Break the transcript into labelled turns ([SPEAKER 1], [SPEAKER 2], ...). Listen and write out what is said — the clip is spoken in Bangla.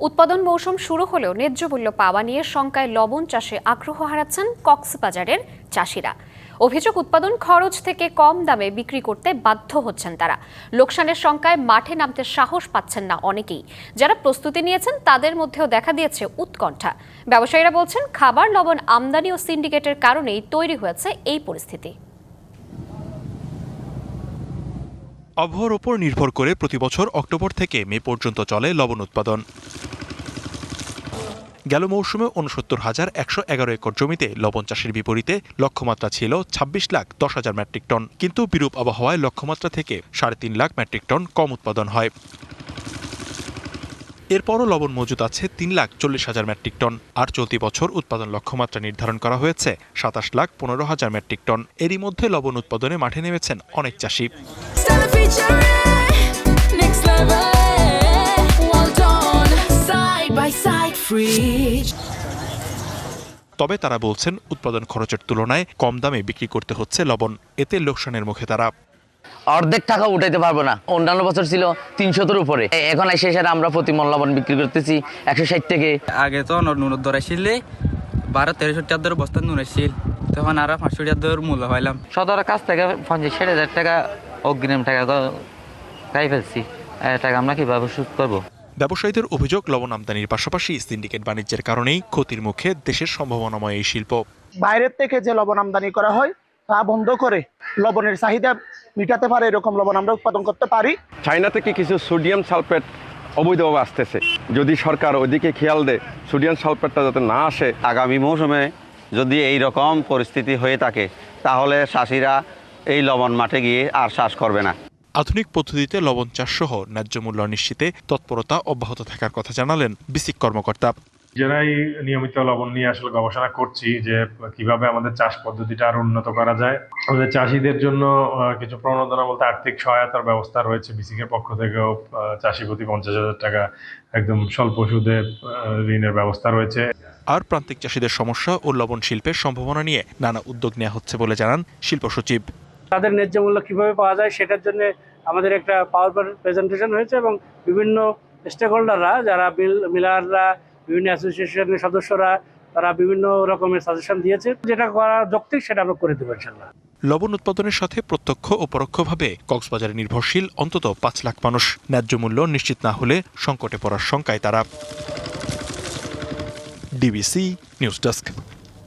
[SPEAKER 1] উৎপাদন মৌসুম শুরু হলেও ন্যায্য মূল্য পাওয়া নিয়ে শঙ্কায় লবণ চাষে আগ্রহ হারাচ্ছেন কক্সবাজারের চাষিরা। অভিযোগ, উৎপাদন খরচ থেকে কম দামে বিক্রি করতে বাধ্য হচ্ছেন তারা। লোকসানের শঙ্কায় মাঠে নামতে সাহস পাচ্ছেন না অনেকেই। যারা প্রস্তুতি নিয়েছেন তাদের মধ্যেও দেখা দিয়েছে উৎকণ্ঠা। ব্যবসায়ীরা বলছেন, খাবার লবণ আমদানি ও সিন্ডিকেটের কারণেই তৈরি হয়েছে এই পরিস্থিতি।
[SPEAKER 2] আবহাওয়ার উপর নির্ভর করে প্রতিবছর অক্টোবর থেকে মে পর্যন্ত চলে লবণ উৎপাদন। গেল মৌসুমে ৬৯,১১১ একর জমিতে লবণ চাষের বিপরীতে লক্ষ্যমাত্রা ছিল ২৬,১০,০০০ মেট্রিক টন, কিন্তু বিরূপ আবহাওয়ায় লক্ষ্যমাত্রা থেকে ৩.৫ লাখ মেট্রিক টন কম উৎপাদন হয়। এরপরও লবণ মজুদ আছে ৩,৪০,০০০ মেট্রিক টন। আর চলতি বছর উৎপাদন লক্ষ্যমাত্রা নির্ধারণ করা হয়েছে ২৭,১৫,০০০ মেট্রিক টন। এরই মধ্যে লবণ উৎপাদনে মাঠে নেমেছেন অনেক চাষি। তবে তারা বলছেন, উৎপাদন খরচের তুলনায় কম দামে বিক্রি করতে হচ্ছে লবণ। এতে লোকসানের মুখে তারা।
[SPEAKER 3] অর্ধেক টাকা উঠাইতে পারবো না। অন্যান্য বছর ছিল ৩০০-র উপরে, এখন এসে আমরা প্রতি মন লবণ বিক্রি করতেছি ১৬০ থেকে।
[SPEAKER 4] আগে তো নুনের দর আসছিল ১২-১৩০০ টাকার বস্তা নুন আসছিল, তখন আর ৫০০ টাকার মূল্য পাইলাম।
[SPEAKER 3] সদরের কাছ থেকে ৫০-৬০ টাকা অগ্রিম টাকা খাই ফেলছি। টাকা আমরা কিভাবে শোধ করবো?
[SPEAKER 2] ব্যবসায়ীদের অভিযোগ, লবণ আমদানির পাশাপাশি সিন্ডিকেট বাণিজ্যের কারণেই ক্ষতির মুখে দেশের সম্ভাবনাময় এই শিল্প।
[SPEAKER 5] বাইরের থেকে যে লবণ আমদানি করা হয় তা বন্ধ করে লবণের চাহিদা মিটাতে পারে এরকম লবণ আমরা উৎপাদন করতে পারি।
[SPEAKER 6] চায়না থেকে কিছু সোডিয়াম সালফেট অবৈধভাবে আসতেছে, যদি সরকার ওইদিকে খেয়াল দেয় সোডিয়াম সালফেটটা যাতে না আসে।
[SPEAKER 7] আগামী মৌসুমে যদি এই রকম পরিস্থিতি হয়ে থাকে তাহলে চাষিরা এই লবণ মাঠে গিয়ে আর চাষ করবে না।
[SPEAKER 2] আধুনিক পদ্ধতিতে লবণ চাষ সহ ন্যায্য মূল্য নিশ্চিতে তৎপরতা অব্যাহত থাকার কথা জানালেন বিসিক কর্মকর্তা।
[SPEAKER 8] যারাই নিয়মিত লবণ নিয়ে আসলে গবেষণা করছি যে কিভাবে আমাদের চাষ পদ্ধতিটা আরো উন্নত করা যায়। আমাদের চাষিদের জন্য কিছু প্রণোদনা বলতে আর্থিক সহায়তার ব্যবস্থা রয়েছে বিসিকের পক্ষ থেকেও। চাষি প্রতি ৫০,০০০ টাকা একদম স্বল্প সুদে ঋণের ব্যবস্থা রয়েছে।
[SPEAKER 2] আর প্রান্তিক চাষিদের সমস্যা ও লবণ শিল্পের সম্ভাবনা নিয়ে নানা উদ্যোগ নেওয়া হচ্ছে বলে জানান শিল্প সচিব।
[SPEAKER 9] তাদের ন্যায্য মূল্য কিভাবে পাওয়া যায় সেটার জন্য আমাদের একটা পাওয়ার পয়েন্ট প্রেজেন্টেশন হয়েছে এবং বিভিন্ন স্টেক হোল্ডাররা, যারা মিলাররা, বিভিন্ন অ্যাসোসিয়েশনের সদস্যরা, তারা বিভিন্ন রকমের সাজেশন দিয়েছে। যেটা করা যৌক্তিক সেটা আমরা করে দেবো ইনশাআল্লাহ।
[SPEAKER 2] লবণ উৎপাদনের সাথে প্রত্যক্ষ ও পরোক্ষভাবে কক্সবাজারে নির্ভরশীল অন্তত ৫ লাখ মানুষ। ন্যায্য মূল্য নিশ্চিত না হলে সংকটে পড়ার শঙ্কায় তারা। DBC news desk.